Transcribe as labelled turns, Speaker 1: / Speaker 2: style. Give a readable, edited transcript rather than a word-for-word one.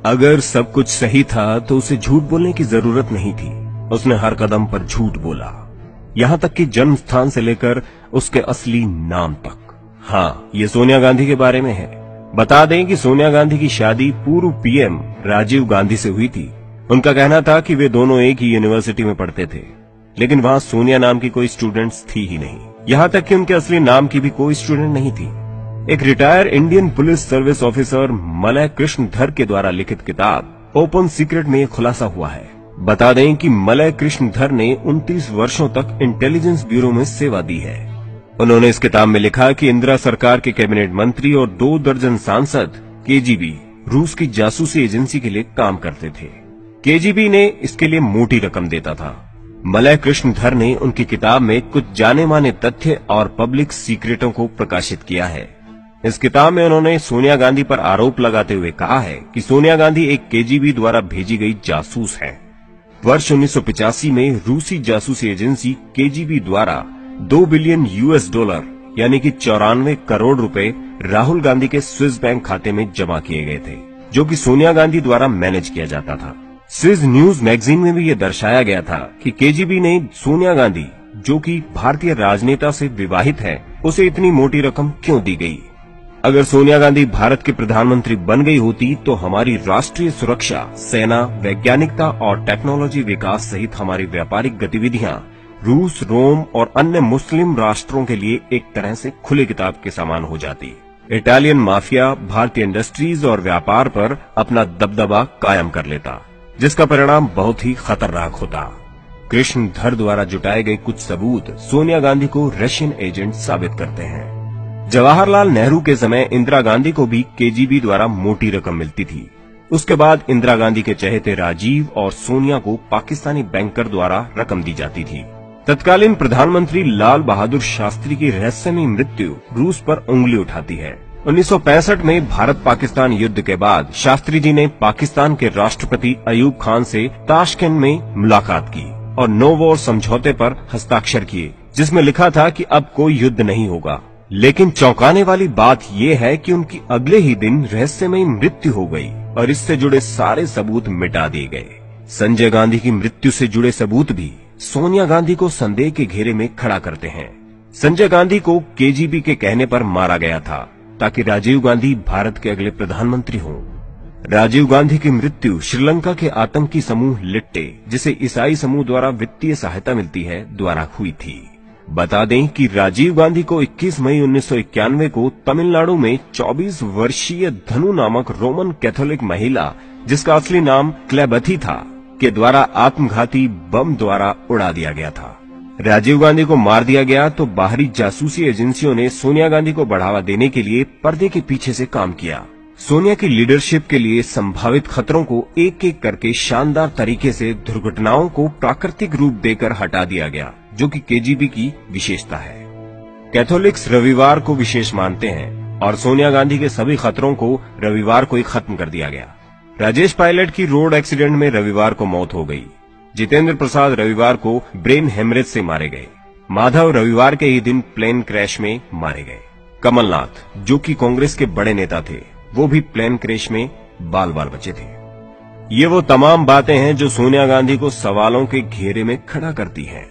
Speaker 1: अगर सब कुछ सही था तो उसे झूठ बोलने की जरूरत नहीं थी। उसने हर कदम पर झूठ बोला, यहां तक कि जन्म स्थान से लेकर उसके असली नाम तक। हाँ, ये सोनिया गांधी के बारे में है। बता दें कि सोनिया गांधी की शादी पूर्व पीएम राजीव गांधी से हुई थी। उनका कहना था कि वे दोनों एक ही यूनिवर्सिटी में पढ़ते थे, लेकिन वहां सोनिया नाम की कोई स्टूडेंट्स थी ही नहीं। यहां तक कि उनके असली नाम की भी कोई स्टूडेंट नहीं थी। एक retire Indian police service officer Malay Krishnadhar के द्वारा लिखित किताब ओपन सीक्रेट में खुलासा हुआ है। बता दें कि मलय कृष्णधर ने 29 वर्षों तक इंटेलिजेंस ब्यूरो में सेवा दी है। उन्होंने इस किताब में लिखा कि इंदिरा सरकार के कैबिनेट मंत्री और 2 दर्जन सांसद केजीबी रूस की जासूसी एजेंसी के लिए काम करते थे। केजीबी ने इसके लिए मोटी रकम देता था। मलय कृष्णधर ने उनकी किताब में कुछ जाने माने तथ्य और पब्लिक सीक्रेटों को प्रकाशित किया है। इस किताब में उन्होंने सोनिया गांधी पर आरोप लगाते हुए कहा है कि सोनिया गांधी एक केजीबी द्वारा भेजी गई जासूस है। वर्ष 1985 में रूसी जासूसी एजेंसी केजीबी द्वारा 2 बिलियन यूएस डॉलर यानी कि 94 करोड़ रुपए राहुल गांधी के स्विस बैंक खाते में जमा किए गए थे, जो कि सोनिया गांधी द्वारा मैनेज किया जाता था। स्विस न्यूज मैगजीन में भी यह दर्शाया गया था कि केजीबी ने सोनिया गांधी, जो कि भारतीय राजनेता से विवाहित है, उसे इतनी मोटी रकम क्यों दी गई। अगर सोनिया गांधी भारत की प्रधानमंत्री बन गई होती तो हमारी राष्ट्रीय सुरक्षा, सेना, वैज्ञानिकता और टेक्नोलॉजी विकास सहित हमारी व्यापारिक गतिविधियां रूस, रोम और अन्य मुस्लिम राष्ट्रों के लिए एक तरह से खुली किताब के समान हो जाती। इटालियन माफिया भारतीय इंडस्ट्रीज और व्यापार पर अपना दबदबा कायम कर लेता, जिसका परिणाम बहुत ही खतरनाक होता। कृष्णधर द्वारा जुटाए गए कुछ सबूत सोनिया गांधी को रशियन एजेंट साबित करते हैं। जवाहरलाल नेहरू के समय इंदिरा गांधी को भी केजीबी द्वारा मोटी रकम मिलती थी। उसके बाद इंदिरा गांधी के चहेते राजीव और सोनिया को पाकिस्तानी बैंकर द्वारा रकम दी जाती थी। तत्कालीन प्रधानमंत्री लाल बहादुर शास्त्री की रहस्यमयी मृत्यु रूस पर उंगली उठाती है। 1965 में भारत पाकिस्तान युद्ध के बाद शास्त्री जी ने पाकिस्तान के राष्ट्रपति अयूब खान से ताशकंद में मुलाकात की और नो वॉर समझौते पर हस्ताक्षर किए, जिसमें लिखा था कि अब कोई युद्ध नहीं होगा। लेकिन चौंकाने वाली बात यह है कि उनकी अगले ही दिन रहस्यमयी मृत्यु हो गई और इससे जुड़े सारे सबूत मिटा दिए गए। संजय गांधी की मृत्यु से जुड़े सबूत भी सोनिया गांधी को संदेह के घेरे में खड़ा करते हैं। संजय गांधी को केजीबी के कहने पर मारा गया था ताकि राजीव गांधी भारत के अगले प्रधानमंत्री हों। राजीव गांधी की मृत्यु श्रीलंका के आतंकी समूह लिट्टे, जिसे ईसाई समूह द्वारा वित्तीय सहायता मिलती है, द्वारा हुई थी। बता दें कि राजीव गांधी को 21 मई 1991 को तमिलनाडु में 24 वर्षीय धनु नामक रोमन कैथोलिक महिला, जिसका असली नाम क्लेबथी था, के द्वारा आत्मघाती बम द्वारा उड़ा दिया गया था। राजीव गांधी को मार दिया गया तो बाहरी जासूसी एजेंसियों ने सोनिया गांधी को बढ़ावा देने के लिए पर्दे के पीछे से काम किया। सोनिया की लीडरशिप के लिए संभावित खतरों को एक एक करके शानदार तरीके से दुर्घटनाओं को प्राकृतिक रूप देकर हटा दिया गया, जो कि केजीबी की विशेषता है। कैथोलिक्स रविवार को विशेष मानते हैं और सोनिया गांधी के सभी खतरों को रविवार को ही खत्म कर दिया गया। राजेश पायलट की रोड एक्सीडेंट में रविवार को मौत हो गई। जितेंद्र प्रसाद रविवार को ब्रेन हेमरेज से मारे गए। माधव रविवार के ही दिन प्लेन क्रैश में मारे गए। कमलनाथ, जो कि कांग्रेस के बड़े नेता थे, वो भी प्लेन क्रैश में बाल बाल बचे थे। ये वो तमाम बातें हैं जो सोनिया गांधी को सवालों के घेरे में खड़ा करती हैं।